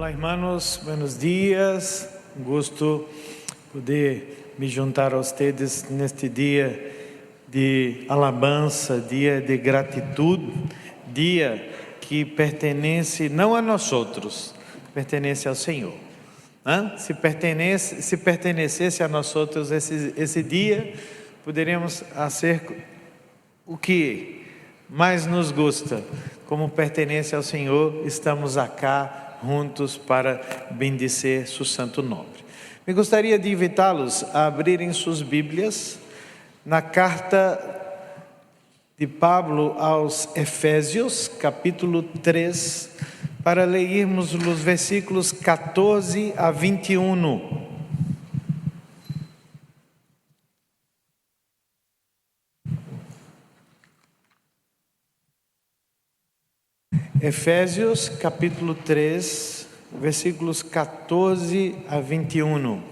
Olá, irmãos, buenos dias. Um gosto poder me juntar a vocês neste dia de alabança, dia de gratitude, dia que pertence não a nós outros, pertence ao Senhor. Se pertenecesse a nós outros esse dia, poderíamos fazer o que mais nos gosta. Como pertence ao Senhor, estamos acá juntos para bendizer seu santo nome. Me gostaria de invitá-los a abrirem suas Bíblias na carta de Pablo aos Efésios, capítulo 3, para lermos os versículos 14 a 21. Efésios, capítulo 3, versículos 14 a 21.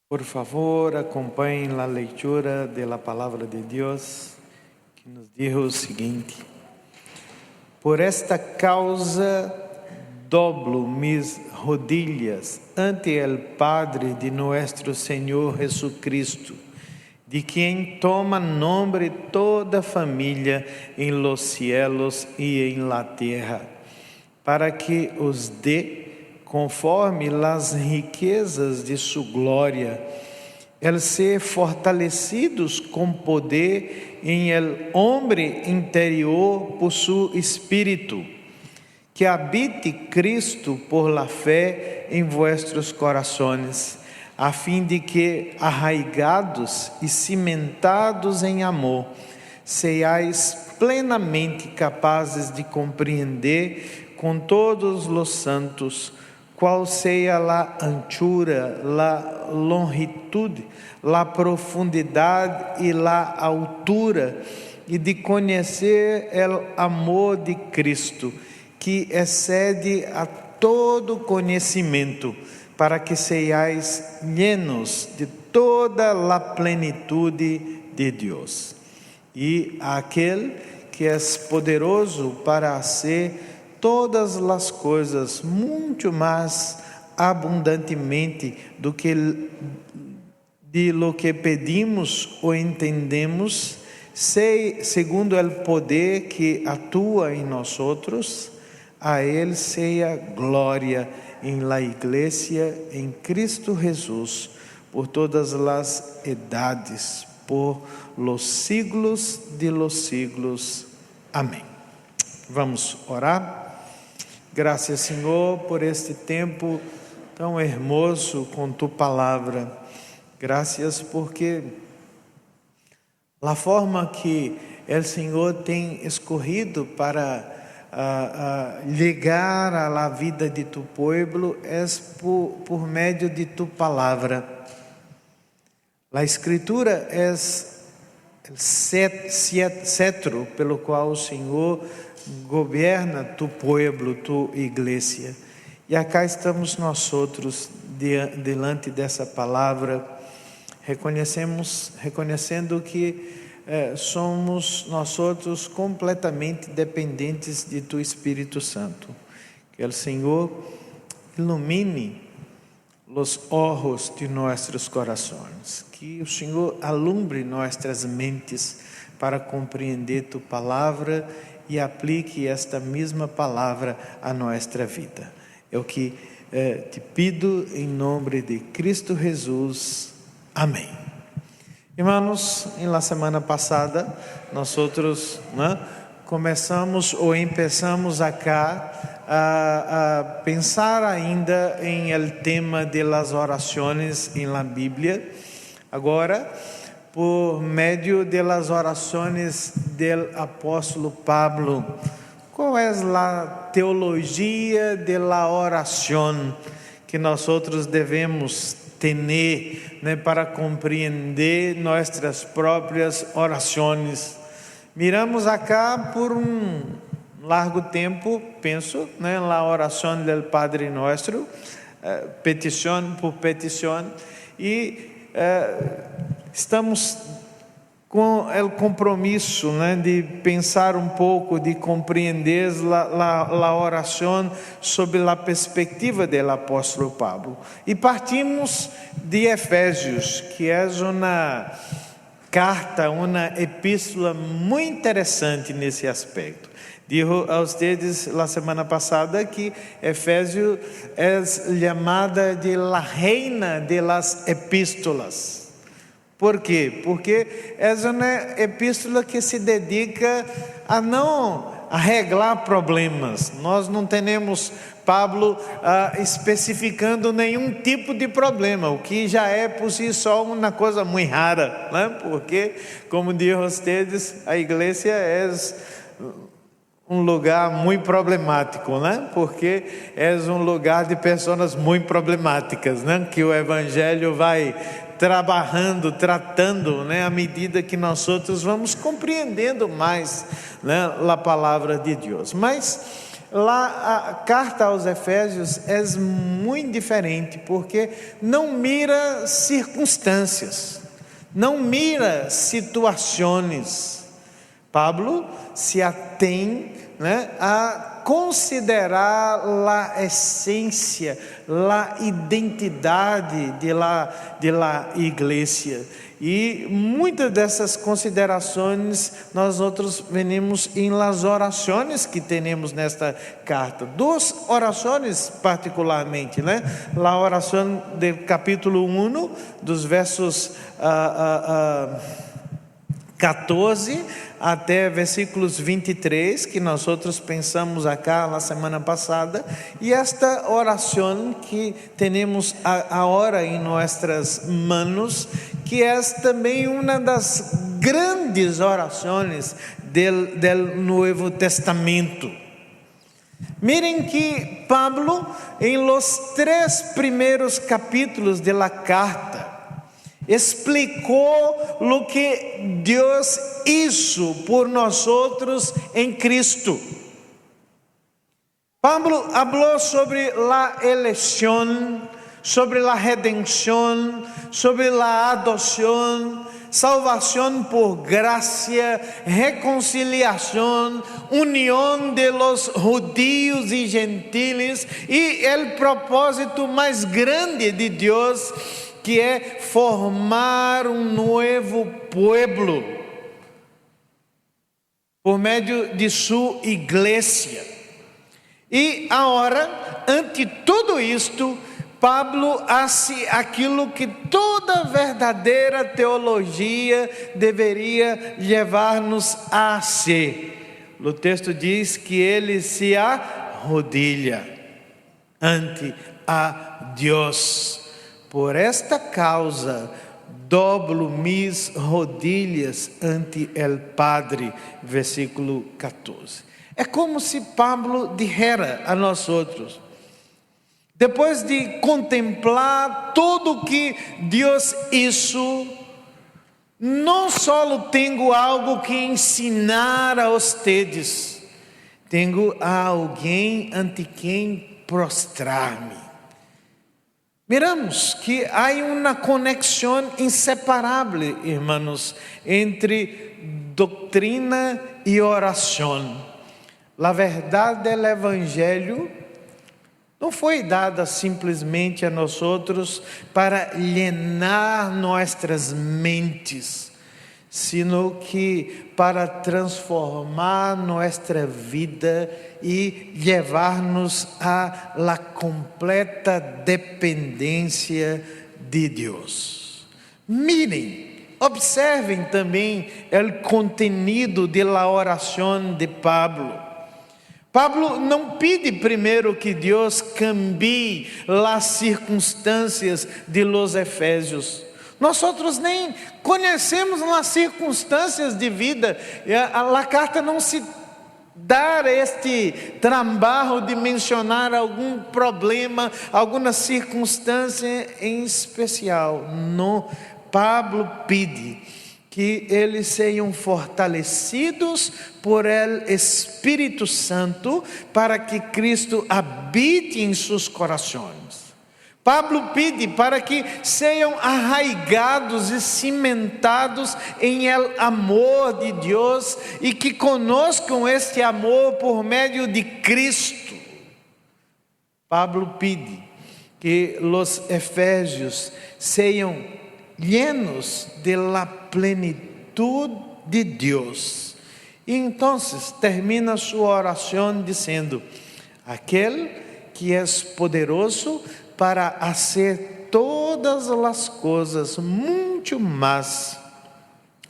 Por favor, acompanhem a leitura da palavra de Deus, que nos diz o seguinte: por esta causa doblo mis rodillas ante el Padre de nuestro Senhor Jesucristo, de quem toma nome toda família em los cielos e em la terra, para que os dê, conforme las riquezas de sua glória, el ser fortalecidos com poder em el homem interior por su Espírito, que habite Cristo por la fé em vuestros corações, a fim de que, arraigados e cimentados em amor, sejais plenamente capazes de compreender com todos os santos qual seja a anchura, a longitude, a profundidade e a altura, e de conhecer o amor de Cristo, que excede a todo conhecimento, para que sejais llenos de toda a plenitude de Deus. E aquele que é poderoso para fazer todas as coisas muito mais abundantemente do que de lo que pedimos ou entendemos, segundo o poder que atua em nós outros, a Ele seja glória em la Igreja em Cristo Jesus, por todas as edades, por los siglos de los siglos. Amém. Vamos orar. Graças, Senhor, por este tempo tão hermoso com Tu palavra. Graças porque a forma que o Senhor tem escolhido para llegar a la vida de Tu pueblo é por meio de Tu palavra. A Escritura é o cetro pelo qual o Senhor governa Tu pueblo, Tu igreja. E acá estamos nós outros diante dessa palavra, reconhecendo que somos nós outros completamente dependentes de Tu Espírito Santo. Que o Senhor ilumine os olhos de nossos corações, que o Senhor alumbre nossas mentes para compreender Tu palavra e aplique esta mesma palavra à nossa vida. É o que te pido em nome de Cristo Jesus. Amém. Irmãos, na semana passada, nós outros começamos acá a pensar ainda em el tema de las orações em la Bíblia. Agora, por meio de las orações del apóstolo Pablo. Qual é a teologia de la oração que nós outros devemos ter, para compreender nossas próprias orações? Miramos acá por um largo tempo, penso, na oração do Padre Nosso, petição por petição, e estamos com o compromisso de pensar um pouco, de compreender a oração sob a perspectiva do apóstolo Pablo. E partimos de Efésios, que é uma carta, uma epístola muito interessante nesse aspecto. Digo a vocês na semana passada que Efésios é chamada de la reina de las epístolas. Por quê? Porque é uma epístola que se dedica a não arreglar problemas. Nós não temos Pablo especificando nenhum tipo de problema, o que já é por si só uma coisa muito rara, porque, como digo a vocês, a igreja é um lugar muito problemático, porque é um lugar de pessoas muito problemáticas, que o evangelho vai tratando, à medida que nós outros vamos compreendendo mais, a palavra de Deus. Mas lá a carta aos Efésios é muito diferente, porque não mira circunstâncias, não mira situações. Pablo se atém a considerar a essência, a identidade da igreja. E muitas dessas considerações nós outros venimos em las orações que temos nesta carta. Duas orações particularmente, a oração do capítulo 1, dos versos 14 até versículos 23, que nós outros pensamos acá na semana passada, e esta oração que temos agora em nossas mãos, que é também uma das grandes orações do Novo Testamento. Miren que Pablo, em los 3 primeiros capítulos de la carta, explicou o que Deus hizo por nós outros em Cristo. Pablo falou sobre a eleição, sobre a redenção, sobre a adoção, salvação por gracia, reconciliação, união de los judíos e gentiles, e o propósito mais grande de Deus, que é formar um novo pueblo por meio de sua igreja. E agora, ante tudo isto, Pablo hace aquilo que toda verdadeira teologia deveria levar-nos a ser. O texto diz que ele se arrodilha ante a Deus. Por esta causa, doblo mis rodilhas ante el Padre, versículo 14. É como se Pablo dijera a nós outros, depois de contemplar tudo o que Deus hizo, não só tenho algo que ensinar a vocês, tenho alguém ante quem prostrar-me. Miramos que há uma conexão inseparável, irmãos, entre doutrina e oração. A verdade do Evangelho não foi dada simplesmente a nós outros para llenar nossas mentes, sino que para transformar nossa vida e levar-nos a la completa dependência de Deus. Mirem, observem também o contenido da oração de Pablo. Pablo não pede primeiro que Deus cambie as circunstâncias de los efésios. Nós outros nem conhecemos as circunstâncias de vida. A carta não se dá este trabalho de mencionar algum problema, alguma circunstância em especial. Não, Pablo pede que eles sejam fortalecidos por el Espírito Santo, para que Cristo habite em seus corações. Pablo pede para que sejam arraigados e cimentados em el amor de Deus, e que conozcam este amor por meio de Cristo. Pablo pede que os efésios sejam llenos de la plenitud de Deus. E então termina sua oração dizendo: aquele que é poderoso para fazer todas as coisas muito mais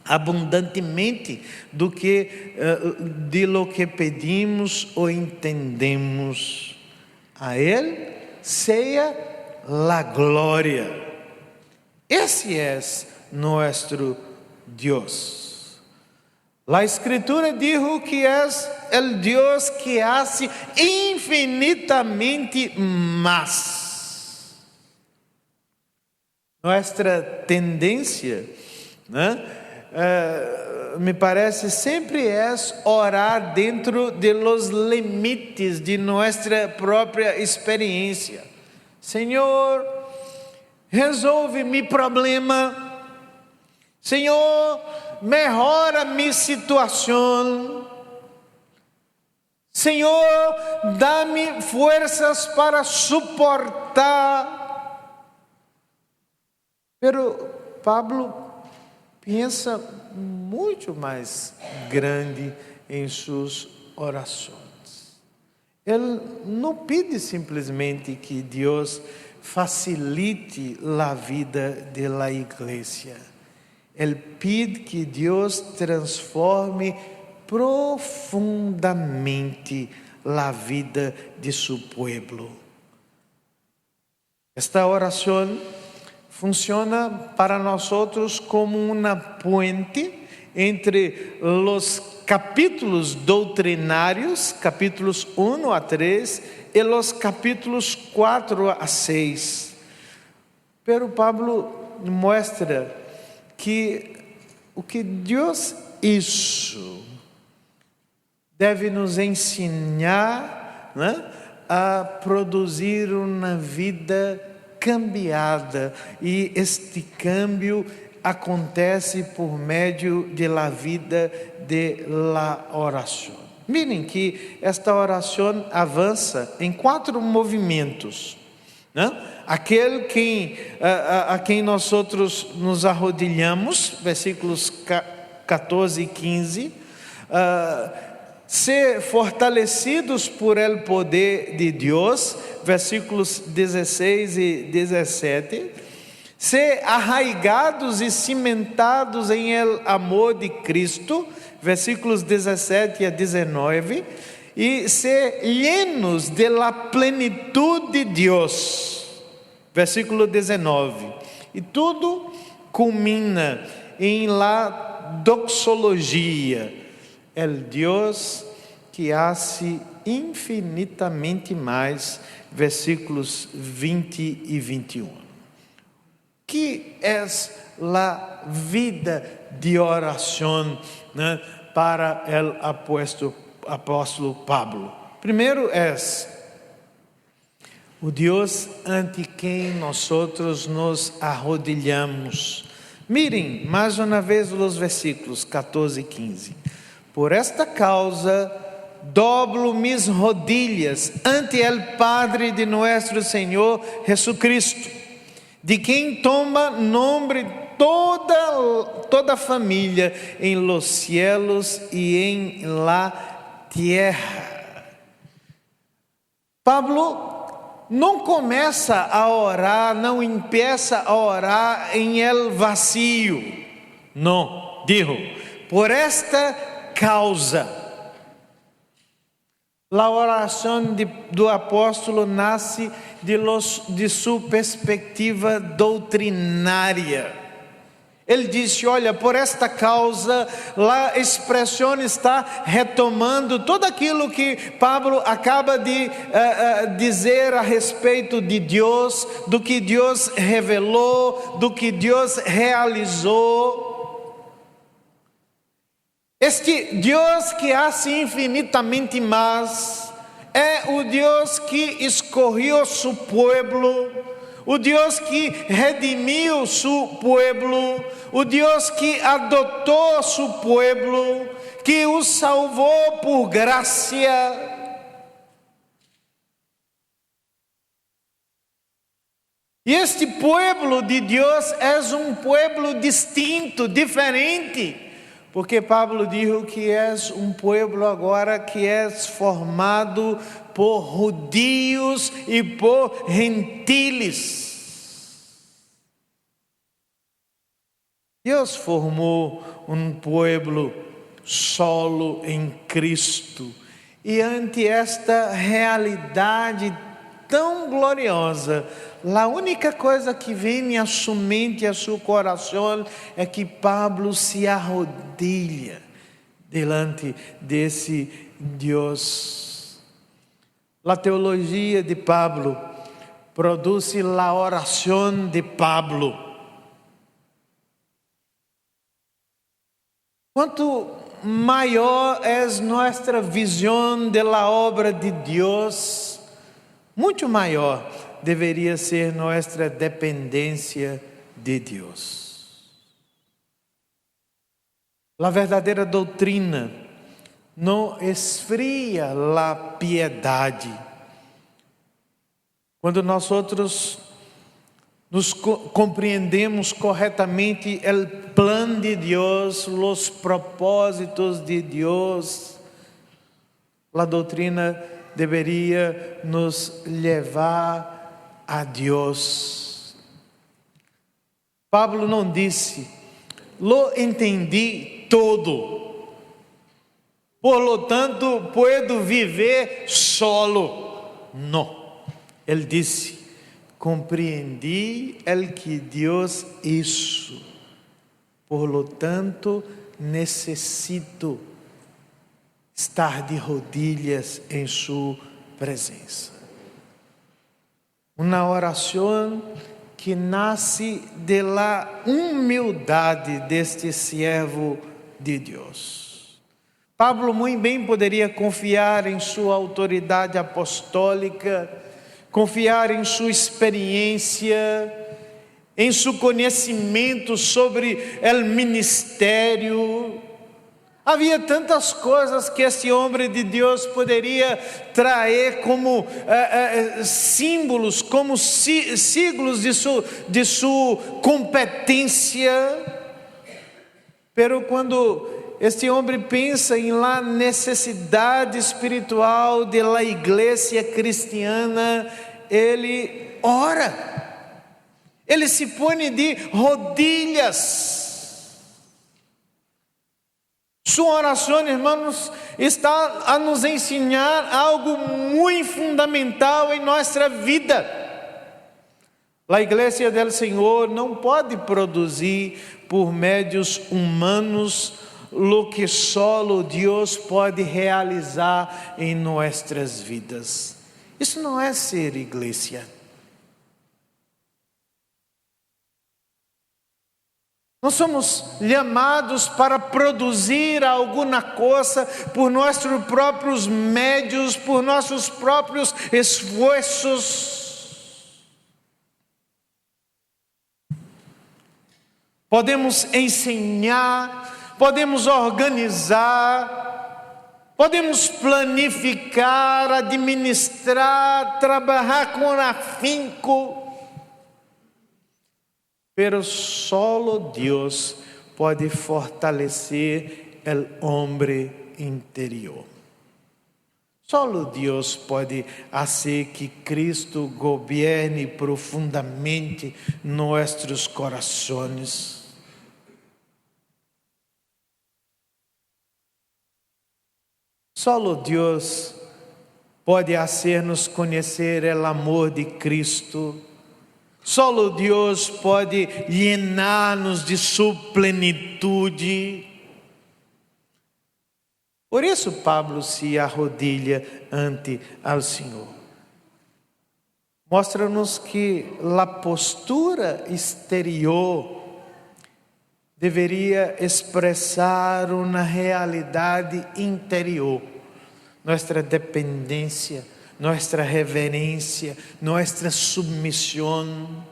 abundantemente do que de lo que pedimos ou entendemos. A Ele seja a glória. Esse é nosso Deus. A Escritura dijo que é o Deus que hace infinitamente mais. Nossa tendência, me parece, sempre é orar dentro de los limites de nossa própria experiência. Senhor, resolve meu problema. Senhor, melhora minha situação. Senhor, dá-me forças para suportar. Pero Pablo pensa muito mais grande em suas orações. Ele não pede simplesmente que Deus facilite a vida da igreja. Ele pede que Deus transforme profundamente a vida de seu povo. Esta oração funciona para nós outros como uma ponte entre os capítulos doutrinários, capítulos 1 a 3, e os capítulos 4 a 6. Pero Pablo mostra que o que Deus hizo deve nos ensinar, a produzir uma vida cambiada, e este cambio acontece por meio de la vida de la oração. Mirem que esta oração avança em 4 movimentos. Aquele a quem nós outros nos arrodilhamos, versículos 14 e 15, ser fortalecidos por el poder de Deus, versículos 16 e 17, ser arraigados e cimentados em el amor de Cristo, versículos 17 a 19, e ser llenos de la plenitude de Deus, versículo 19. E tudo culmina em la doxologia, el Deus que hace infinitamente mais, versículos 20 e 21. Que é a vida de oração, para o apóstolo Pablo? Primeiro é o Deus ante quem nós outros nos arrodilhamos. Mirem mais uma vez os versículos 14 e 15. Por esta causa, doblo mis rodillas ante el Padre de nuestro Senhor Jesucristo, de quem toma nome toda família em los cielos e em la tierra. Pablo não começa a orar, não empieza a orar em el vacío. Não, dijo, por esta causa. A oração do apóstolo nasce de sua perspectiva doutrinária. Ele disse: olha, por esta causa, a expressão está retomando tudo aquilo que Pablo acaba de dizer a respeito de Deus, do que Deus revelou, do que Deus realizou. Este Deus que hace infinitamente más é o Deus que escolheu seu povo, o Deus que redimiu seu povo, o Deus que adotou seu povo, que o salvou por graça. E este povo de Deus é um povo distinto, diferente. Porque Pablo dijo que és um povo agora que é formado por judeus e por gentiles. Deus formou um povo solo em Cristo. E ante esta realidade tão gloriosa, a única coisa que vem à sua mente e a seu coração é que Pablo se arrodilha delante desse Deus. A teologia de Pablo produz a oração de Pablo. Quanto maior é nossa visão da obra de Deus, muito maior deveria ser nossa dependência de Deus. A verdadeira doutrina não esfria a piedade. Quando nós outros nos compreendemos corretamente o plano de Deus, os propósitos de Deus, a doutrina deveria nos levar a Deus. Pablo não disse, lo entendi todo, por lo tanto puedo viver solo. Não, ele disse, compreendi el que Deus hizo, por lo tanto necessito estar de rodilhas em sua presença. Uma oração que nasce da humildade deste servo de Deus. Pablo muito bem poderia confiar em sua autoridade apostólica, confiar em sua experiência, em seu conhecimento sobre o ministério. Havia tantas coisas que esse homem de Deus poderia trazer como símbolos, como siglos de sua competência. Pero quando este homem pensa em la necessidade espiritual da igreja cristiana, ele ora, ele se põe de rodilhas. Sua oração, irmãos, está a nos ensinar algo muito fundamental em nossa vida. A igreja do Senhor não pode produzir por médios humanos o que solo Deus pode realizar em nossas vidas. Isso não é ser igreja. Nós somos chamados para produzir alguma coisa por nossos próprios médios, por nossos próprios esforços. Podemos ensinar, podemos organizar, podemos planificar, administrar, trabalhar com afinco. Pero solo Deus pode fortalecer o homem interior. Solo Deus pode fazer que Cristo gobierne profundamente nossos corações. Solo Deus pode fazer-nos conhecer o amor de Cristo. Solo Deus pode llenar-nos de sua plenitude. Por isso Pablo se arrodilha ante ao Senhor. Mostra-nos que a postura exterior deveria expressar uma realidade interior, nossa dependência, nossa reverência, nossa submissão.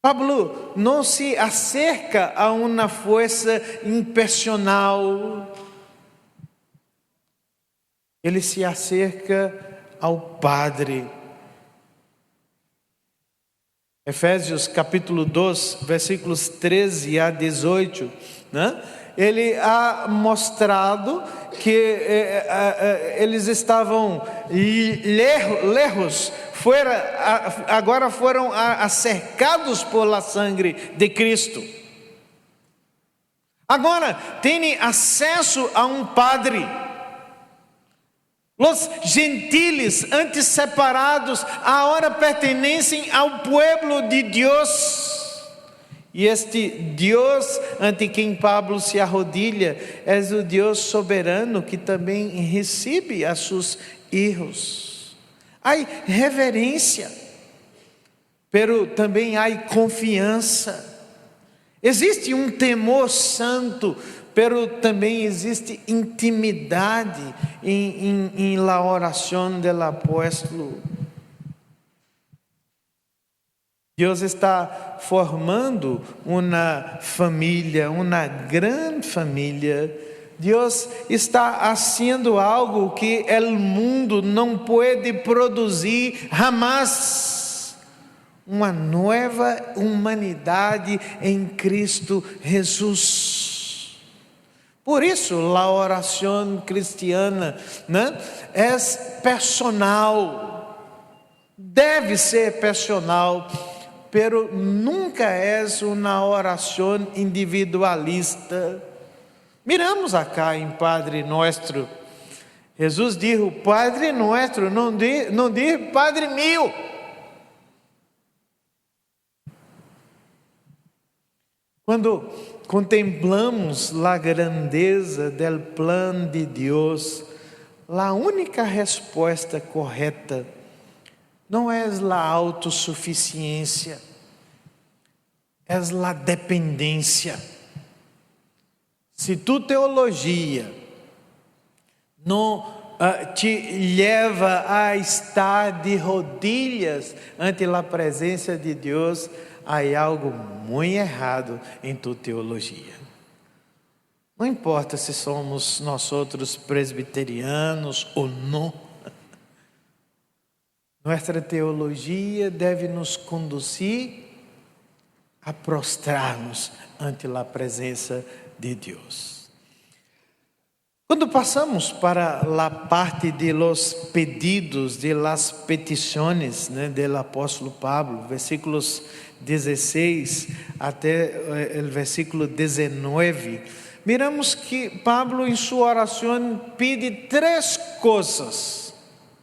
Pablo não se acerca a uma força impersonal, ele se acerca ao Padre. Efésios capítulo 2, versículos 13 a 18, né? Ele ha mostrado que eles estavam lejos, agora foram cercados pela sangue de Cristo. Agora têm acesso a um Padre. Os gentiles, antes separados, agora pertencem ao pueblo de Deus. E este Deus ante quem Pablo se arrodilha é o Deus soberano que também recebe a seus erros. Há reverência, pero também há confiança. Existe um temor santo, pero também existe intimidade em la oração del apóstolo. Deus está formando uma família, uma grande família. Deus está fazendo algo que o mundo não pode produzir jamais. Uma nova humanidade em Cristo Jesus. Por isso, a oração cristiana, né, é personal, deve ser personal, pero nunca é uma oração individualista. Miramos acá em Padre Nuestro. Jesus disse: Padre Nuestro, não diz Padre meu. Quando contemplamos a grandeza do plano de Deus, a única resposta correta não é a autossuficiência, é a dependência. Se tu teologia não te leva a estar de rodilhas ante a presença de Deus, há algo muito errado em tua teologia. Não importa se somos nós outros presbiterianos ou não. Nossa teologia deve nos conduzir a prostrar-nos ante a presença de Deus. Quando passamos para a parte de los pedidos, de las petições, né, do apóstolo Pablo, versículos 16 até o versículo 19, miramos que Pablo em sua oração pede 3 coisas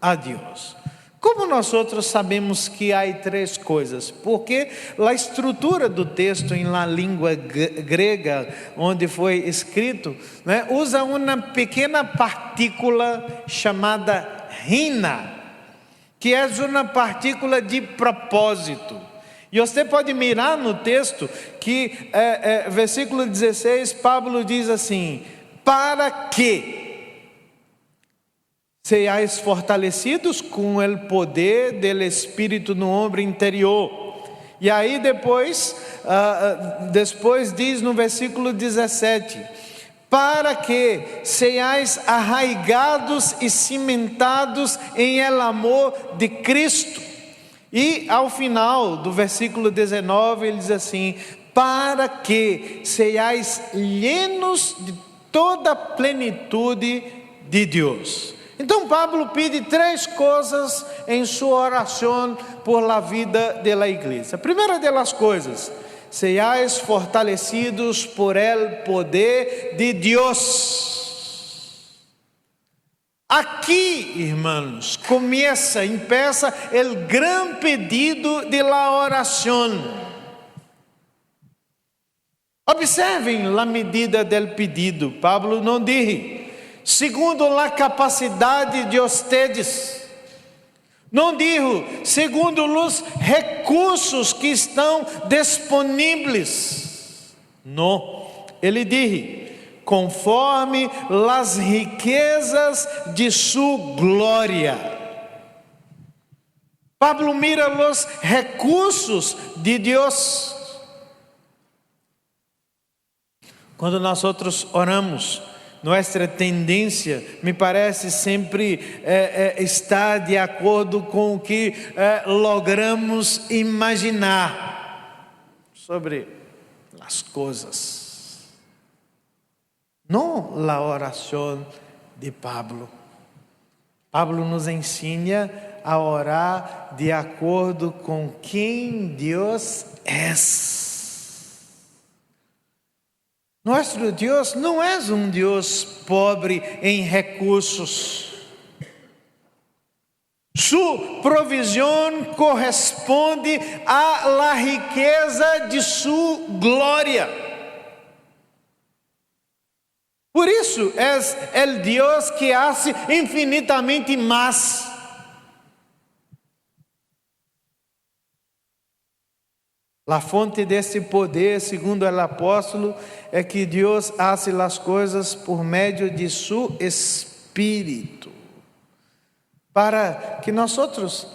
a Deus. Como nós outros sabemos que há 3 coisas? Porque a estrutura do texto em la língua grega, onde foi escrito, né, usa uma pequena partícula chamada rina, que é uma partícula de propósito. E você pode mirar no texto que, versículo 16, Pablo diz assim: para que sejais fortalecidos com o poder do Espírito no homem interior. E aí depois diz no versículo 17: para que sejais arraigados e cimentados em el amor de Cristo. E ao final do versículo 19 ele diz assim: para que sejais llenos de toda a plenitude de Deus. Então Pablo pede 3 coisas em sua oração por la vida da igreja. A primeira delas coisas: sejais fortalecidos por el poder de Deus. Aqui, irmãos, empieza o grande pedido de la oração. Observem a medida del pedido. Pablo não disse: segundo a capacidade de ustedes, Não digo segundo os recursos que estão disponíveis. Não, ele disse, conforme as riquezas de sua glória. Pablo mira os recursos de Deus. Quando nós outros oramos, nossa tendência, me parece, sempre está de acordo com o que logramos imaginar sobre as coisas. Não a oração de Pablo. Pablo nos ensina a orar de acordo com quem Deus é. Nosso Deus não é um Deus pobre em recursos. Sua provisão corresponde à la riqueza de sua glória. Por isso é o Deus que hace infinitamente mais. A fonte desse poder, segundo o apóstolo, é que Deus hace as coisas por meio de seu Espírito. Para que nós outros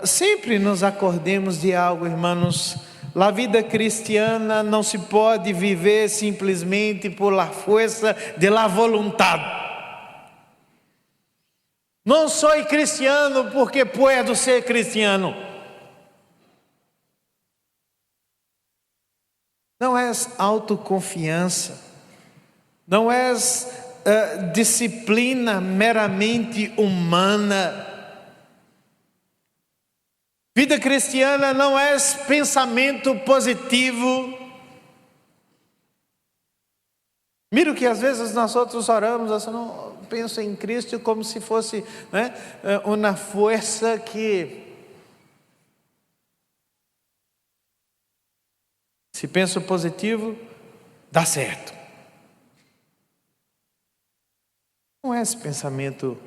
sempre nos acordemos de algo, irmãos. A vida cristiana não se pode viver simplesmente por la força de la voluntad. Não sou cristiano porque puedo ser cristiano. Não é autoconfiança, não é disciplina meramente humana. Vida cristiana não é pensamento positivo. Mira que às vezes nós outros oramos, assim, não penso em Cristo como se fosse, né, uma força que... Se penso positivo, dá certo. Não é esse pensamento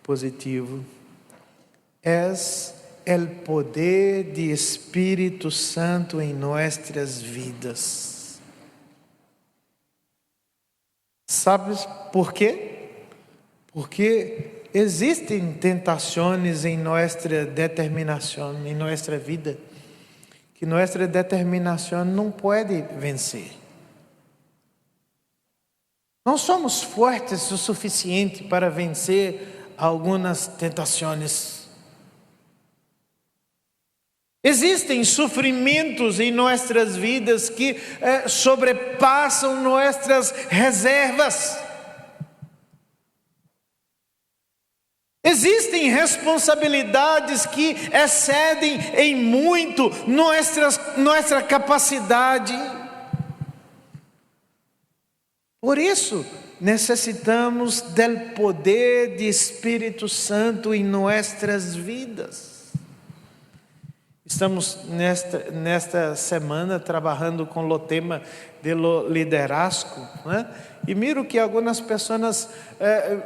positivo, é o poder de Espírito Santo em nossas vidas. Sabes por quê? Porque existem tentações em nossa determinação, em nossa vida, que nossa determinação não pode vencer. Não somos fortes o suficiente para vencer algumas tentações. Existem sofrimentos em nossas vidas que sobrepassam nossas reservas. Existem responsabilidades que excedem em muito nossa capacidade. Por isso, necessitamos do poder de Espírito Santo em nossas vidas. Estamos nesta semana trabalhando com o tema do liderazgo, né? E miro que algumas pessoas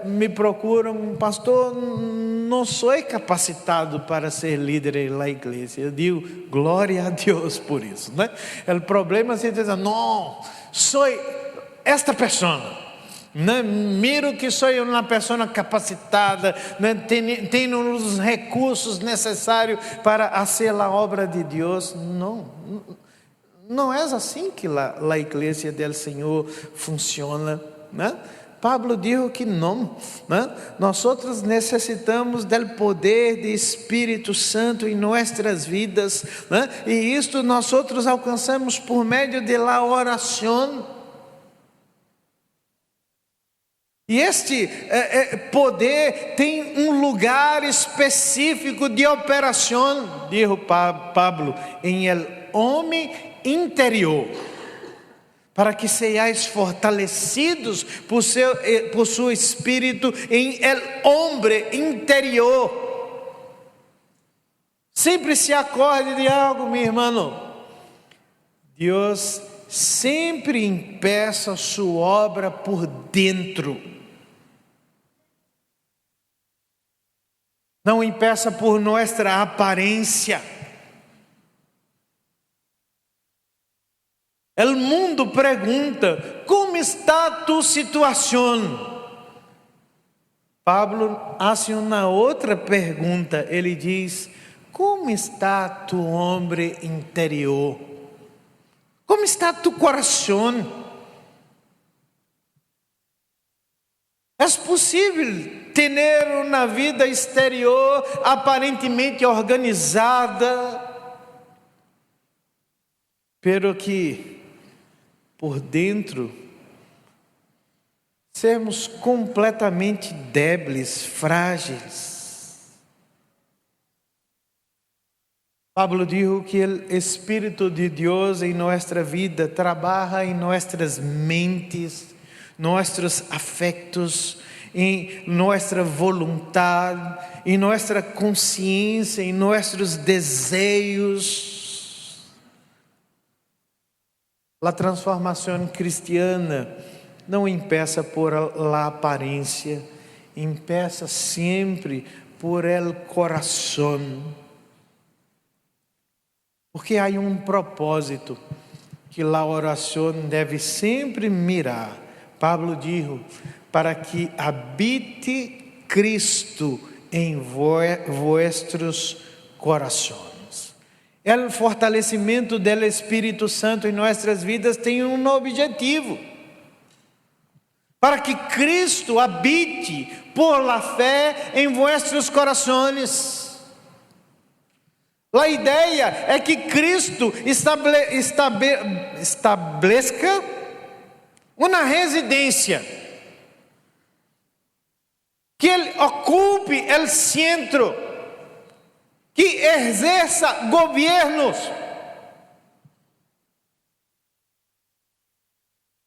me procuram, pastor, não sou capacitado para ser líder na igreja. Eu digo, glória a Deus por isso, né? O problema é dizer, não, sou esta pessoa. Né? Miro que sou uma pessoa capacitada, né? tenho os recursos necessários para fazer a obra de Deus. Não é assim que a igreja do Senhor funciona, né? Pablo disse que não, né? Nós outros necessitamos do poder do Espírito Santo em nossas vidas, né? E isto nós outros alcançamos por meio da oração. E este poder tem um lugar específico de operação, dijo Pablo, em el homem interior, para que sejais fortalecidos por seu espírito em el hombre interior. Sempre se acorde de algo, meu irmão. Deus sempre empeça sua obra por dentro. não empieza por nossa aparência. O mundo pergunta: como está tu situação? Pablo faz uma outra pergunta. Ele diz: como está tu homem interior? Como está tu coração? É possível ter uma vida exterior aparentemente organizada, pero que por dentro sermos completamente débeis, frágeis. Pablo disse que o Espírito de Deus em nossa vida trabalha em nossas mentes, nossos afetos, em nossa vontade, em nossa consciência, em nossos desejos. A transformação cristiana não empieza por la aparência, empieza sempre por el coração. Porque há propósito que a oração deve sempre mirar. Pablo dijo: para que habite Cristo em vuestros corações. O fortalecimento do Espírito Santo em nossas vidas tem objetivo: para que Cristo habite por la fé em vuestros corações. A ideia é que Cristo estabeleça uma residência, que Ele ocupe o centro, que exerça governos.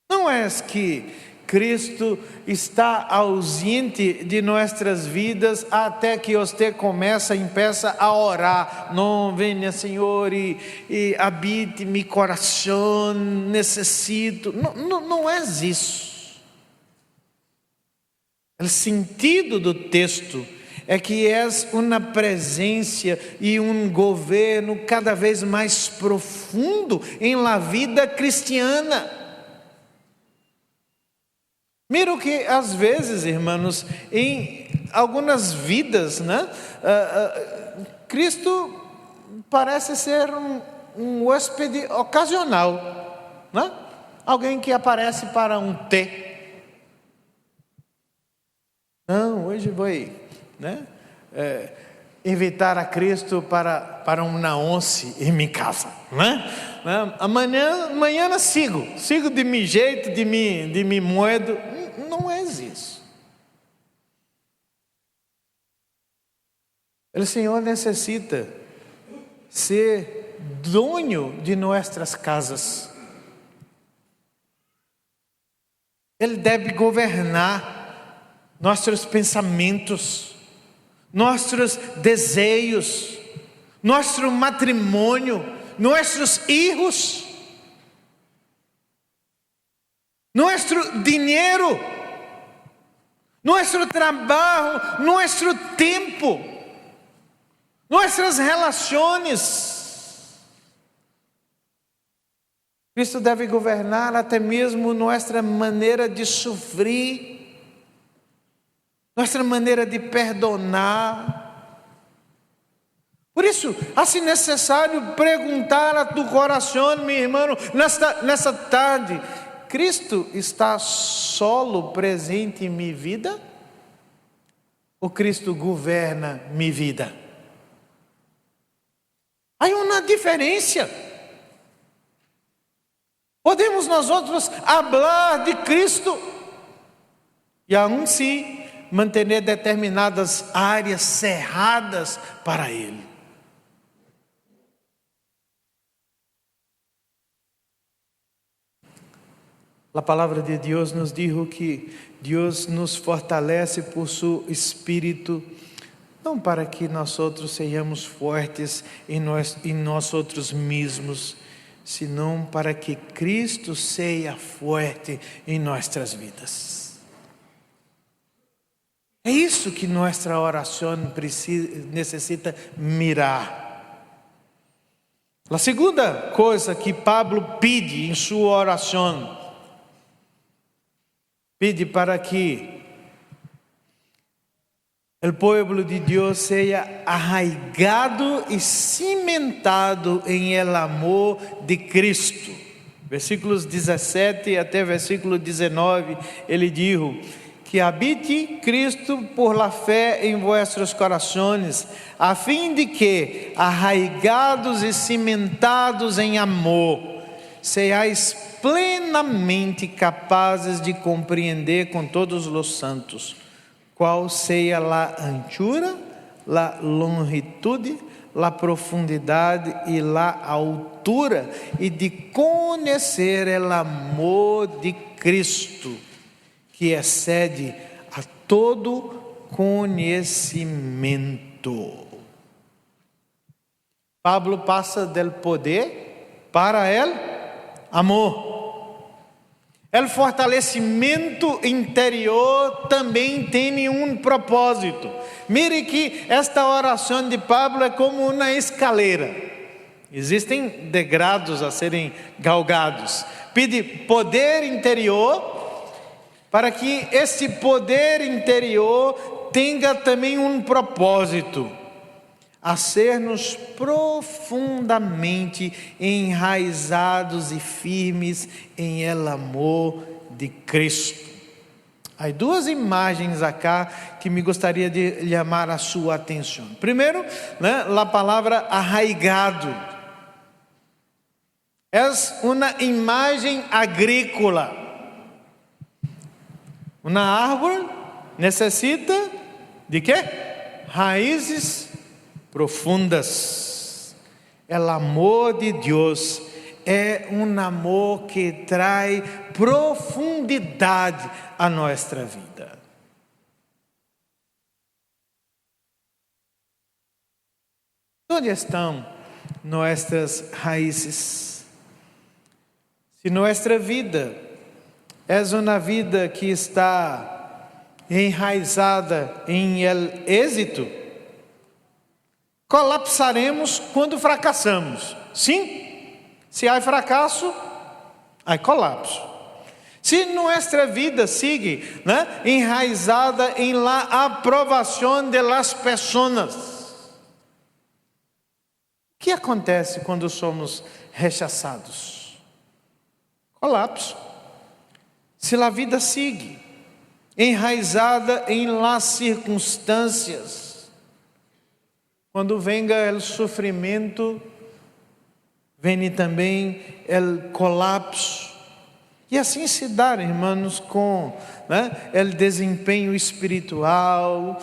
Não é que Cristo está ausente de nossas vidas até que você empieza a orar. Não, venha Senhor e habite meu coração, necessito. Não é isso. O sentido do texto é que é uma presença e governo cada vez mais profundo em la vida cristiana. Miro que às vezes, irmãos, em algumas vidas, Cristo parece ser um hóspede ocasional, alguém que aparece para um té. Não, hoje vou, invitar a Cristo para uma once em minha casa, amanhã sigo de meu jeito, de meu modo. Não é isso. O Senhor necessita ser dono de nossas casas. Ele deve governar nossos pensamentos, nossos desejos, nosso matrimônio, nossos filhos, nosso dinheiro, nosso trabalho, nosso tempo, nossas relações. Cristo deve governar até mesmo nossa maneira de sofrer, nossa maneira de perdonar. Por isso, assim necessário perguntar a tu coração, meu irmão, nessa tarde: Cristo está solo presente em minha vida? Ou Cristo governa minha vida? Há uma diferença. Podemos nós outros falar de Cristo e aún assim manter determinadas áreas cerradas para Ele. A palavra de Deus nos diz que Deus nos fortalece por seu Espírito, não para que nós outros sejamos fortes em nós outros mesmos, senão para que Cristo seja forte em nossas vidas. É isso que nossa oração necessita mirar. A segunda coisa que Pablo pede em sua oração, pede para que o povo de Deus seja arraigado e cimentado em el amor de Cristo. Versículos 17 até versículo 19, ele diz: que habite Cristo por la fé em vossos corações, a fim de que, arraigados e cimentados em amor, sejais plenamente capazes de compreender com todos os santos qual seja a anchura, a longitude, a profundidade e a altura, e de conhecer o amor de Cristo, que excede a todo conhecimento. Pablo passa do poder para o amor. O fortalecimento interior também tem um propósito. Mire que esta oração de Pablo é como uma escaleira. Existem degraus a serem galgados. Pede poder interior, para que esse poder interior tenha também um propósito: a ser-nos profundamente enraizados e firmes em el amor de Cristo. Há duas imagens acá que me gostaria de chamar a sua atenção. Primeiro, a palavra arraigado. É uma imagem agrícola. Uma árvore necessita de quê? Raízes profundas. O amor de Deus é um amor que traz profundidade à nossa vida. Onde estão nossas raízes? Se nossa vida é uma vida que está enraizada em el êxito, colapsaremos quando fracassamos. Sim, se há fracasso, há colapso. Se nossa vida sigue enraizada em la aprovação de las pessoas, o que acontece quando somos rechaçados? Colapso. Se a vida sigue enraizada em las circunstâncias, quando venga o sofrimento, vem também o colapso. E assim se dá, irmãos, com o desempenho espiritual,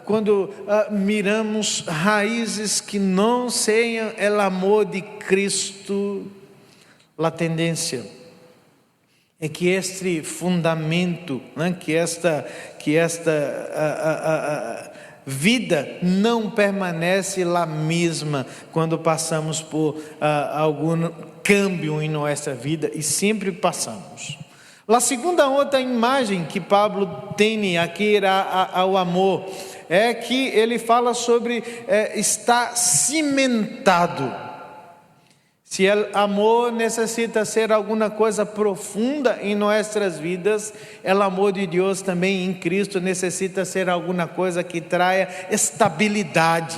quando miramos raízes que não sejam o amor de Cristo, a tendência é que este fundamento, que esta vida não permanece lá mesma quando passamos por algum câmbio em nossa vida, e sempre passamos. A segunda outra imagem que Pablo tem aqui ao amor é que ele fala sobre estar cimentado. Se o amor necessita ser alguma coisa profunda em nossas vidas, o amor de Deus também em Cristo necessita ser alguma coisa que traga estabilidade.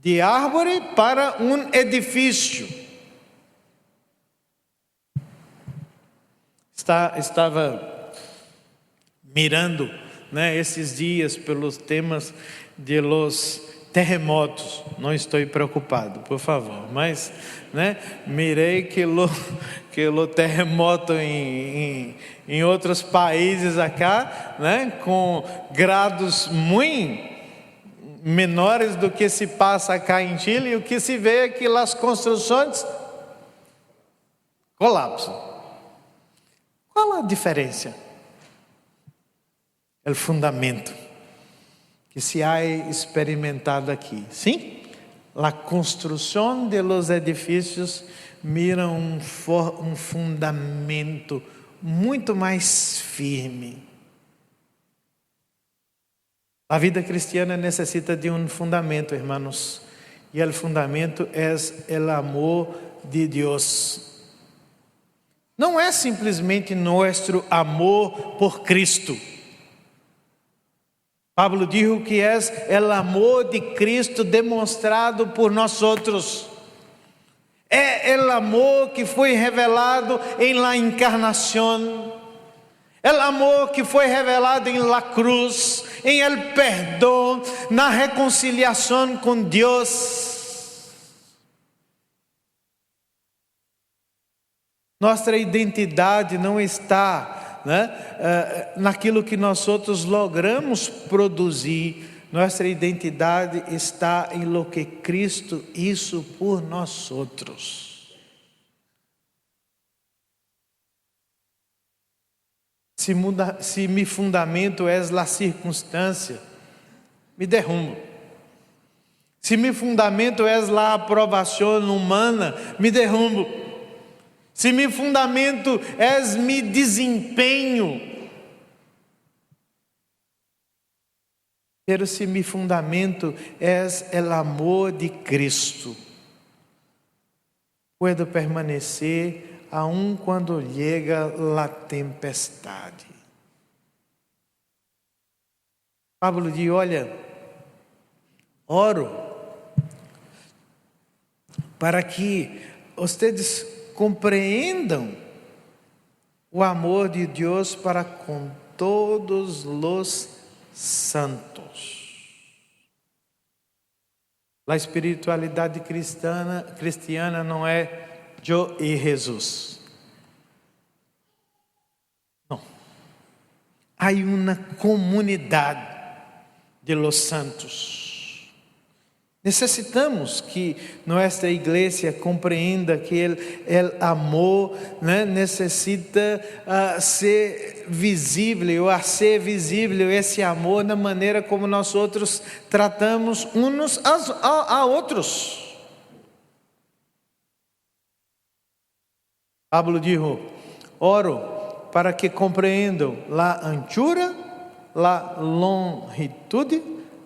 De árvore para um edifício. Estava mirando esses dias pelos temas de los terremotos. Não estou preocupado, por favor, mas mirei que o terremoto em outros países acá, com graus muito menores do que se passa acá em Chile, e o que se vê é que as construções colapsam. Qual a diferença? O fundamento que se há experimentado aqui. Sim, a construção de los edifícios mira um fundamento muito mais firme. A vida cristiana necessita de um fundamento, hermanos. E o fundamento é o amor de Deus. Não é simplesmente nosso amor por Cristo. Pablo dijo que é o amor de Cristo demonstrado por nós outros. É o amor que foi revelado em la encarnação. É o amor que foi revelado em la cruz, em el perdão, na reconciliação com Deus. Nossa identidade não está naquilo que nós outros logramos produzir. Nossa identidade está em lo que Cristo hizo por nós outros. Se mi fundamento é a circunstância, me derrumbo. Se mi fundamento é a aprovação humana, me derrumbo. Se mi fundamento é mi desempenho, pero se mi fundamento é o amor de Cristo, puedo permanecer aun quando chega a tempestade. Pablo diz: olha, oro para que vocês compreendam o amor de Deus para com todos os santos. A espiritualidade cristiana não é eu e Jesus. Não. Há uma comunidade de los santos. Necessitamos que nossa igreja compreenda que o amor necessita ser visível, ou a ser visível esse amor na maneira como nós outros tratamos uns a outros. Pablo dijo: oro para que compreendam a anchura, a longitude,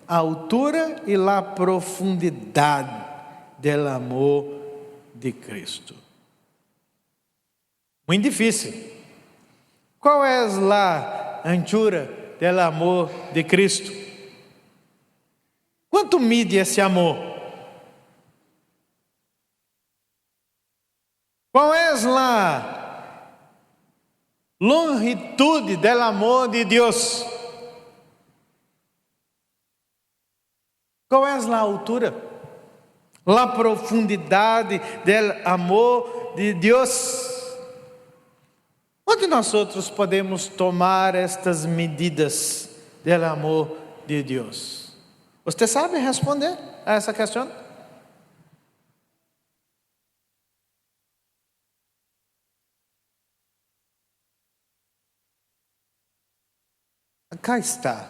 a altura e a profundidade do amor de Cristo. Muito difícil. Qual é a anchura do amor de Cristo? Quanto mide esse amor? Qual é a longitude do amor de Deus? Qual é a altura? A profundidade do amor de Deus? Onde nós outros podemos tomar estas medidas do amor de Deus? Você sabe responder a essa questão? Cá está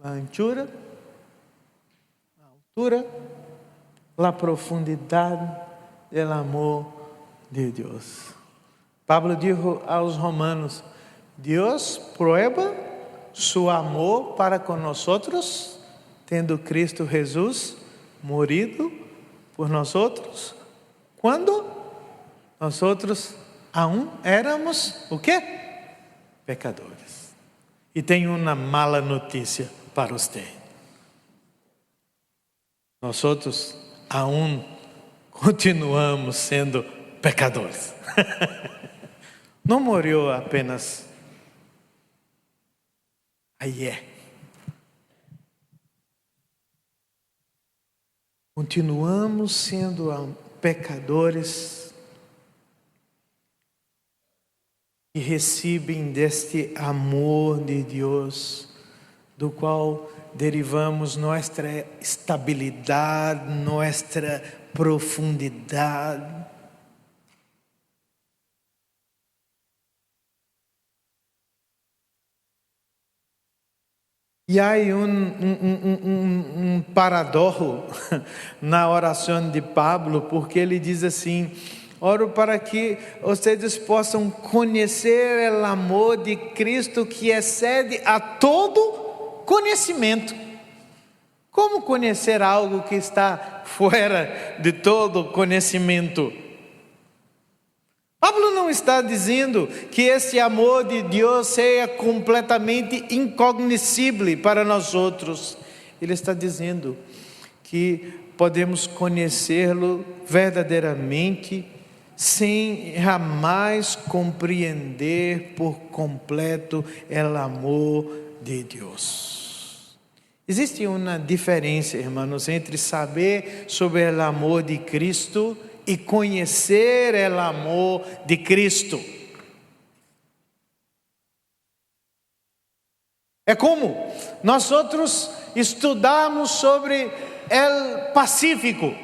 a anchura, a altura, a profundidade do amor de Deus. Pablo disse aos romanos: Deus prueba su amor para com nós outros, tendo Cristo Jesus morrido por nós outros, quando nós outros aún éramos o quê? Pecadores. E tenho uma mala notícia para você. Nós outros aún continuamos sendo pecadores. Não morreu apenas ayer. Continuamos sendo pecadores que recebem deste amor de Deus, do qual derivamos nossa estabilidade, nossa profundidade. E há um paradoxo na oração de Pablo, porque ele diz assim: oro para que vocês possam conhecer o amor de Cristo que excede a todo conhecimento. Como conhecer algo que está fora de todo conhecimento? Pablo não está dizendo que esse amor de Deus seja completamente incognoscível para nós outros. Ele está dizendo que podemos conhecê-lo verdadeiramente sem jamais compreender por completo o amor de Deus. Existe uma diferença, irmãos, entre saber sobre o amor de Cristo e conhecer o amor de Cristo. É como nós outros estudamos sobre o Pacífico.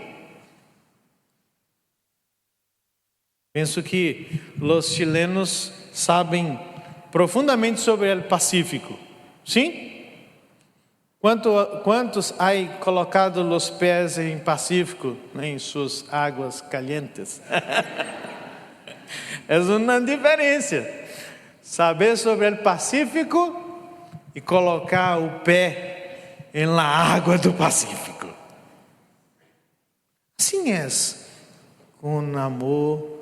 Penso que os chilenos sabem profundamente sobre o Pacífico. Sim? Quantos há colocado os pés em Pacífico, em suas águas calientes? É uma diferença. Saber sobre o Pacífico e colocar o pé na água do Pacífico. Assim é com o amor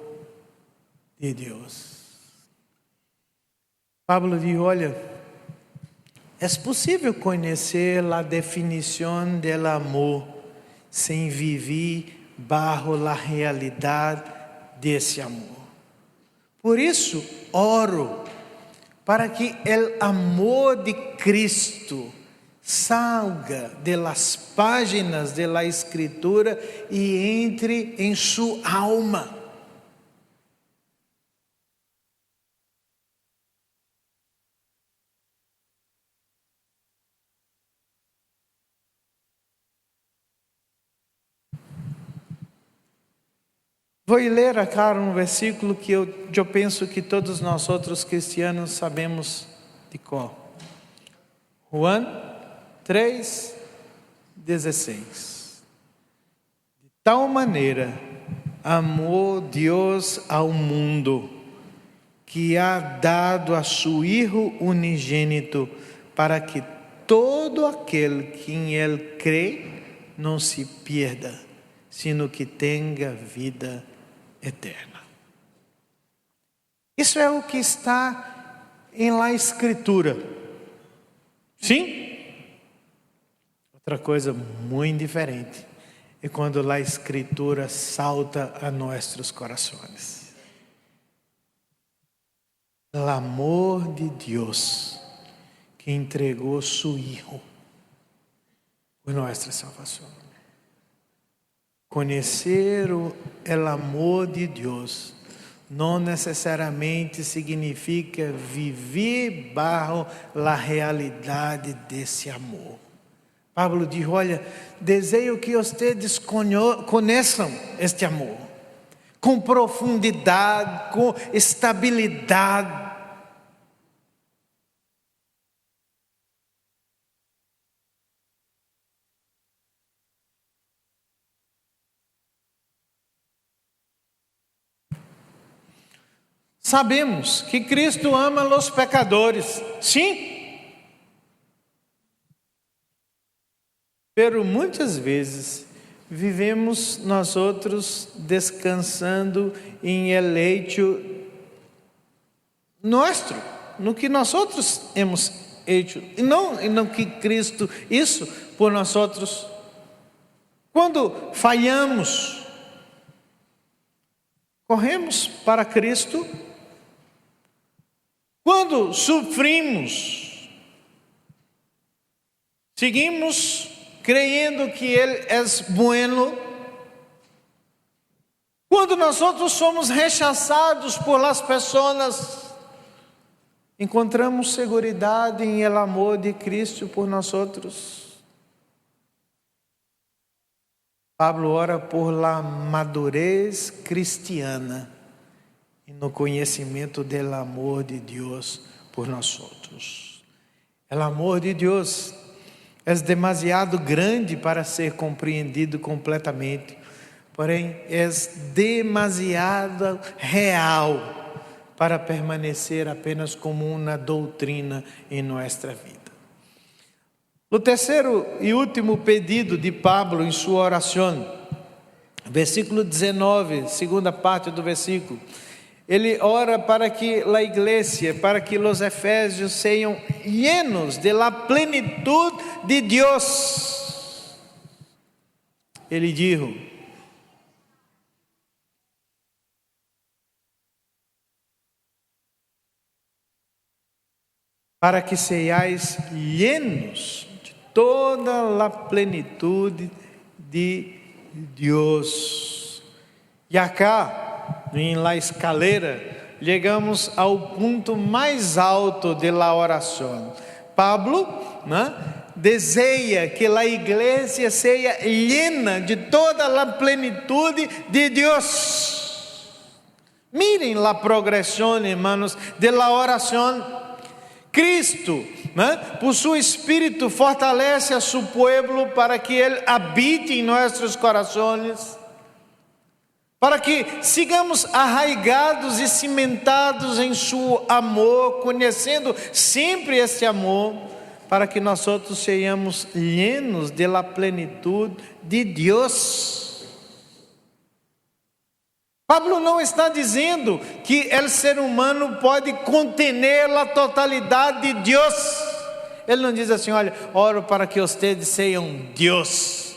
de Deus. Pablo diz: olha, é possível conhecer a definição do amor sem viver bajo a realidade desse amor. Por isso, oro para que o amor de Cristo salga de las páginas de la Escritura e entre em sua alma. Vou ler aqui um versículo que eu penso que todos nós outros cristianos sabemos de cor. Juan 3:16. De tal maneira amou Deus ao mundo, que ha dado a seu Hijo unigênito, para que todo aquele que em Ele crê não se pierda, sino que tenha vida eterna. Isso é o que está em la Escritura. Sim? Outra coisa muito diferente é quando a Escritura salta a nossos corações. O amor de Deus que entregou seu Hijo por nossa salvação. Conhecer o amor de Deus não necessariamente significa viver bajo a realidade desse amor. Pablo diz: olha, desejo que vocês conheçam este amor com profundidade, com estabilidade. Sabemos que Cristo ama os pecadores, sim. Pero muitas vezes vivemos nós outros descansando em leito nosso, no que nós outros hemos feito, e não no que Cristo isso por nós outros. Quando falhamos, corremos para Cristo. Quando sofrimos, seguimos crendo que Ele é bueno. Quando nós outros somos rechaçados por as pessoas, encontramos seguridade em el amor de Cristo por nós outros. Pablo ora por la madurez cristiana e no conhecimento do amor de Deus por nós outros. O amor de Deus é demasiado grande para ser compreendido completamente, porém é demasiado real para permanecer apenas como uma doutrina em nossa vida. O terceiro e último pedido de Pablo em sua oração, versículo 19, segunda parte do versículo, ele ora para que a igreja, para que os efésios sejam llenos de la plenitud de Deus. Ele dijo: para que sejais llenos de toda a plenitude de Deus. E acá, em la escalera, chegamos ao ponto mais alto de la oração. Pablo, deseja que a igreja seja llena de toda a plenitude de Deus. Miren la progressão, hermanos, de la oração. Cristo, por seu Espírito, fortalece a seu povo para que Ele habite em nossos corações, para que sigamos arraigados e cimentados em seu amor, conhecendo sempre esse amor, para que nós outros sejamos llenos de la plenitude de Deus. Pablo não está dizendo que o ser humano pode conter a totalidade de Deus. Ele não diz assim: olha, oro para que vocês sejam Deus.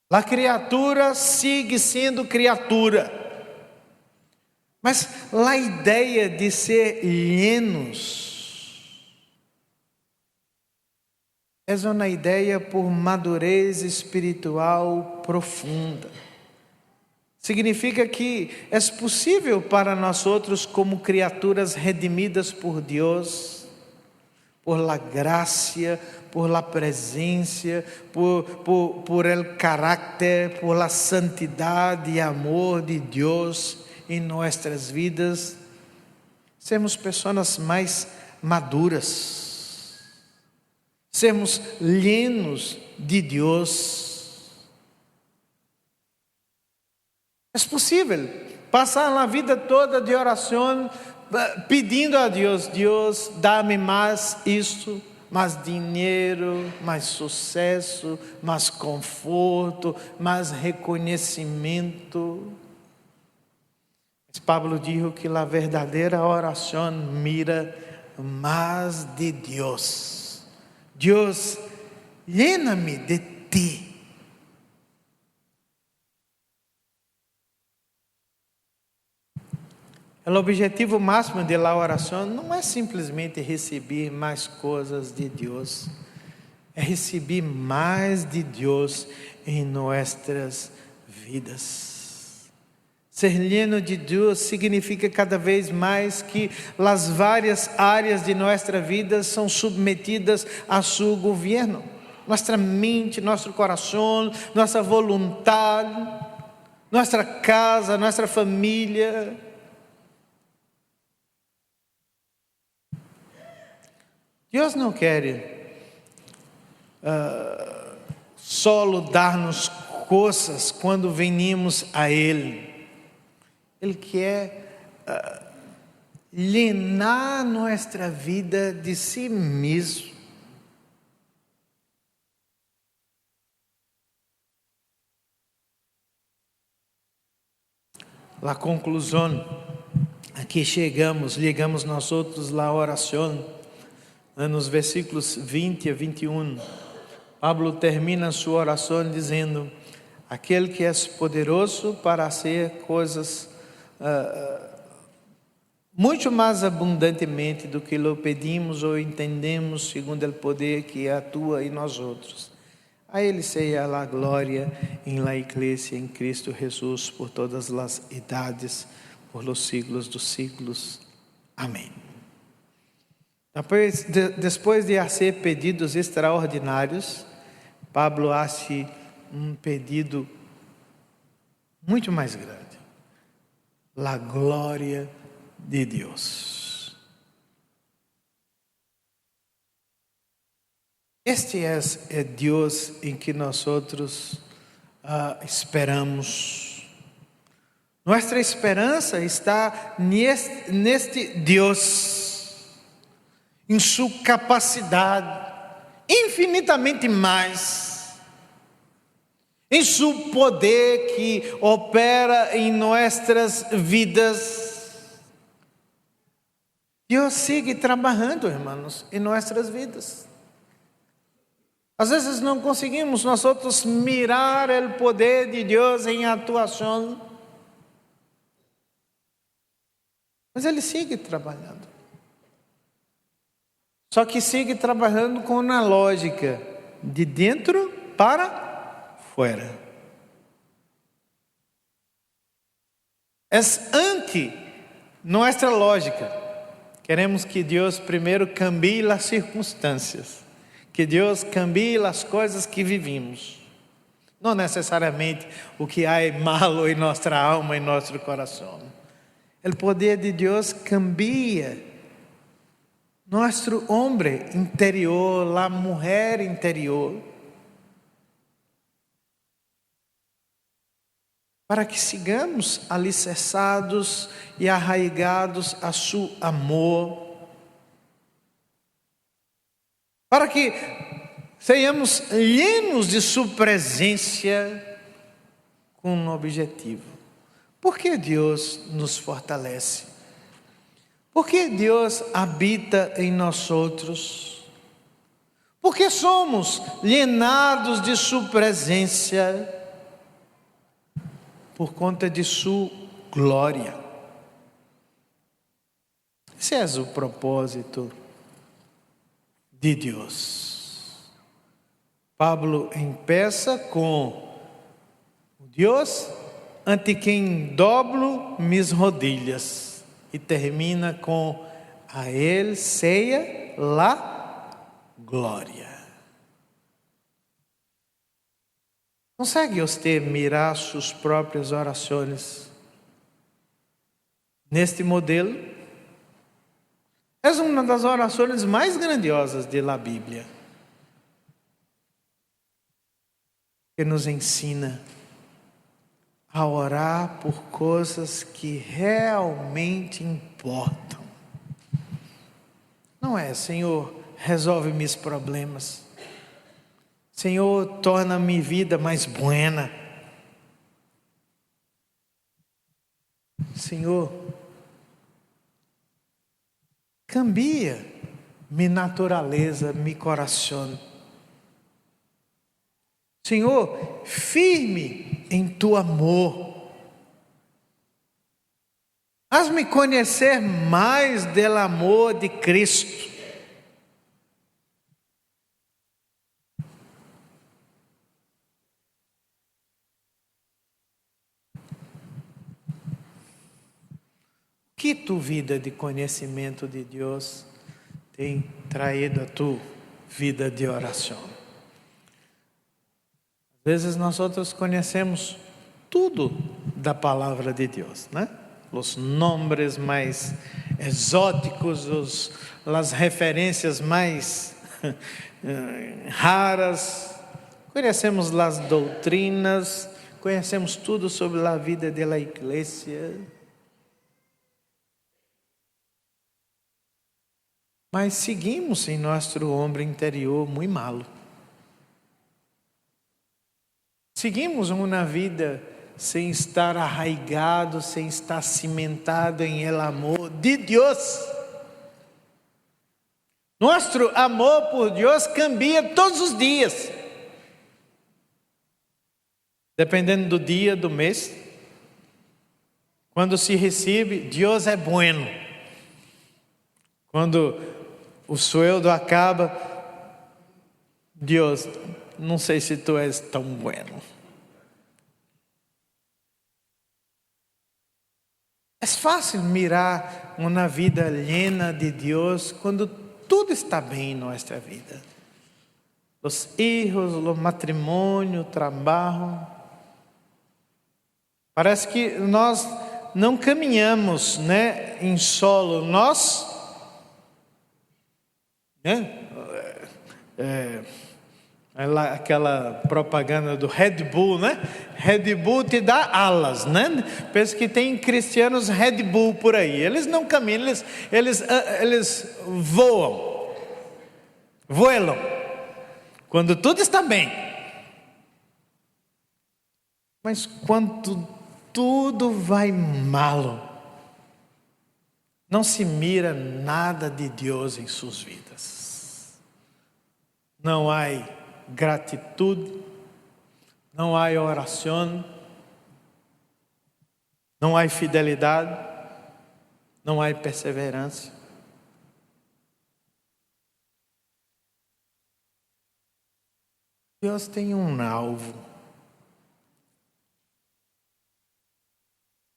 A criatura sigue sendo criatura, mas a ideia de ser llenos é uma ideia por madurez espiritual profunda. Significa que é possível para nós outros, como criaturas redimidas por Deus, por la gracia, por la presença, por el carácter, por la santidade e amor de Deus em nossas vidas, sermos pessoas mais maduras, sermos llenos de Deus. É possível passar a vida toda de oração, pedindo a Deus: Deus, dá-me mais isto, mais dinheiro, mais sucesso, mais conforto, mais reconhecimento. Mas Pablo disse que a verdadeira oração mira mais de Deus. Deus, llena-me de ti. O objetivo máximo da oração não é simplesmente receber mais coisas de Deus, é receber mais de Deus em nossas vidas. Ser lleno de Deus significa cada vez mais que as várias áreas de nossa vida são submetidas a seu governo. Nossa mente, nosso coração, nossa vontade, nossa casa, nossa família. Deus não quer só dar-nos coisas quando venimos a Ele. Ele quer llenar nossa vida de si mesmo. A conclusão, aqui chegamos nós outros na oração, nos versículos 20 a 21. Pablo termina sua oração dizendo: aquele que é poderoso para fazer coisas muito mais abundantemente do que lo pedimos ou entendemos, segundo o poder que atua em nós outros. A Ele seja a glória em la igreja em Cristo Jesus por todas as idades, por los siglos dos siglos. Amém. Depois de fazer pedidos extraordinários, Pablo faz um pedido muito mais grande: a glória de Deus. Este é Deus em que nós esperamos. Nossa esperança está neste Deus. em sua capacidade, infinitamente mais, em seu poder que opera em nossas vidas. Deus sigue trabalhando, irmãos, em nossas vidas. Às vezes não conseguimos nós outros mirar o poder de Deus em atuação, mas Ele sigue trabalhando. Só que sigue trabalhando com uma lógica de dentro para fora. É anti nossa lógica. Queremos que Deus primeiro cambie as circunstâncias, que Deus cambie as coisas que vivimos. Não necessariamente o que há malo em nossa alma, em nosso coração. O poder de Deus cambia nosso homem interior, a mulher interior, para que sigamos alicerçados e arraigados a seu amor, para que sejamos llenos de sua presença com um objetivo. Por que Deus nos fortalece? Por que Deus habita em nós outros? Porque somos llenados de sua presença por conta de sua glória. Esse é o propósito de Deus. Pablo empieza com o Deus ante quem dobro mis rodilhas e termina com a Ele seja la glória. Consegue você mirar suas próprias orações neste modelo? É uma das orações mais grandiosas da Bíblia, que nos ensina a orar por coisas que realmente importam. Não é, Senhor, resolve meus problemas. Senhor, torna minha vida mais buena. Senhor, cambia minha natureza, meu coração. Senhor, firme em tu amor. Haz-me conhecer mais do amor de Cristo. Que tua vida de conhecimento de Deus tem traído a tua vida de oração? Às vezes nós outros conhecemos tudo da palavra de Deus, né? Os nomes mais exóticos, as referências mais raras, conhecemos as doutrinas, conhecemos tudo sobre a vida da igreja. Mas seguimos em nosso homem interior muito malo. Seguimos uma vida sem estar arraigado, sem estar cimentado em el amor de Deus. Nosso amor por Deus cambia todos os dias. Dependendo do dia, do mês. Quando se recebe, Deus é bueno. Quando o sueldo acaba, Deus, não sei se tu és tão bueno. É fácil mirar uma vida llena de Deus quando tudo está bem em nossa vida. Os filhos, o matrimônio, o trabalho. Parece que nós não caminhamos, né, em solo, nós, né? Aquela propaganda do Red Bull, né? Red Bull te dá alas, né? Penso que tem cristianos Red Bull por aí. Eles não caminham, eles voam. vuelo, quando tudo está bem. Mas quando tudo vai mal, não se mira nada de Deus em suas vidas. Não há gratitude, não há oração, não há fidelidade, não há perseverança. Deus tem um alvo: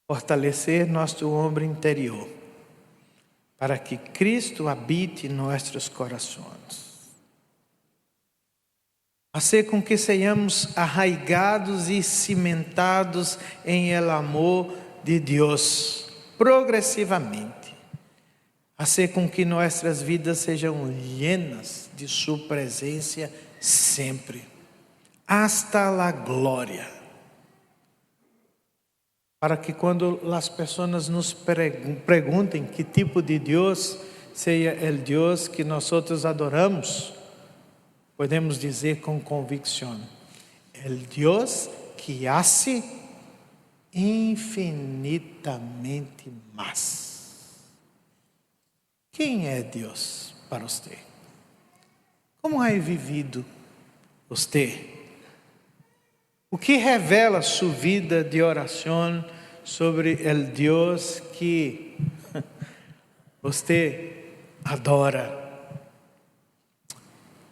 fortalecer nosso homem interior, para que Cristo habite em nossos corações. Fazer com que sejamos arraigados e cimentados em el amor de Deus, progressivamente. Fazer com que nossas vidas sejam llenas de sua presença sempre, hasta la glória. Para que quando as pessoas nos perguntem que tipo de Deus seja o Deus que nós adoramos, podemos dizer com convicção: el Deus que hace infinitamente mais. Quem é Deus para você? Como é vivido você? O que revela sua vida de oração sobre o Deus que você adora?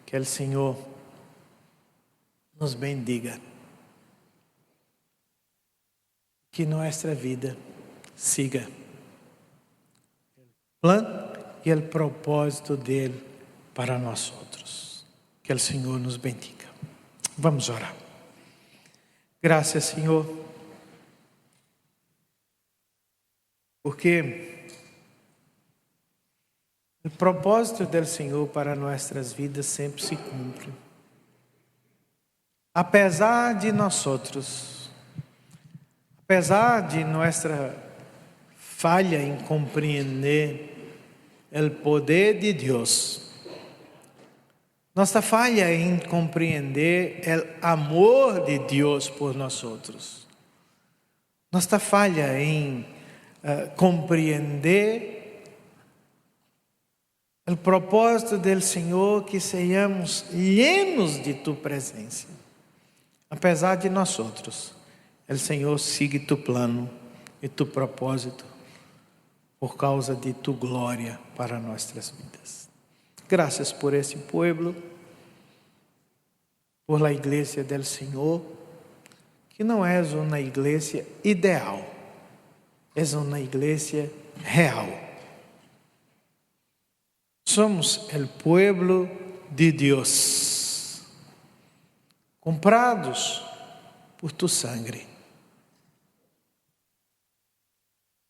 Que o Senhor nos bendiga. Que nossa vida siga o plano e o propósito dele para nós outros. Que o Senhor nos bendiga. Vamos orar. Graças, Senhor, porque o propósito do Senhor para nossas vidas sempre se cumpre. Apesar de nós outros, apesar de nossa falha em compreender o poder de Deus, nossa falha em compreender o amor de Deus por nós outros, nossa falha em compreender o propósito do Senhor que sejamos llenos de tu presença. Apesar de nós outros, o Senhor sigue tu plano e tu propósito por causa de tu glória para nossas vidas. Graças por esse povo, por la igreja del Senhor, que não é uma igreja ideal, é uma igreja real. Somos o pueblo de Deus, comprados por tu sangue,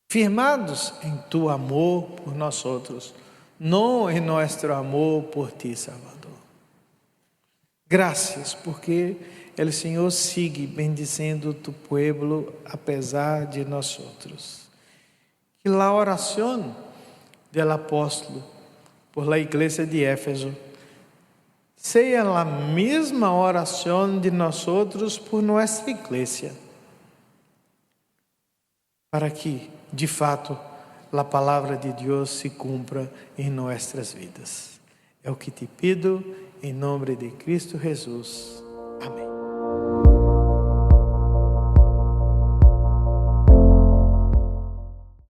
firmados em tu amor por nós outros, não em nosso amor por ti, Salvador. Graças, porque o Senhor sigue bendizendo tu pueblo apesar de nós outros. Que a oração do apóstolo por la igreja de Éfeso seja a mesma oração de nós outros por nossa igreja, para que, de fato, a palavra de Deus se cumpra em nossas vidas. É o que te pido, em nome de Cristo Jesus. Amém.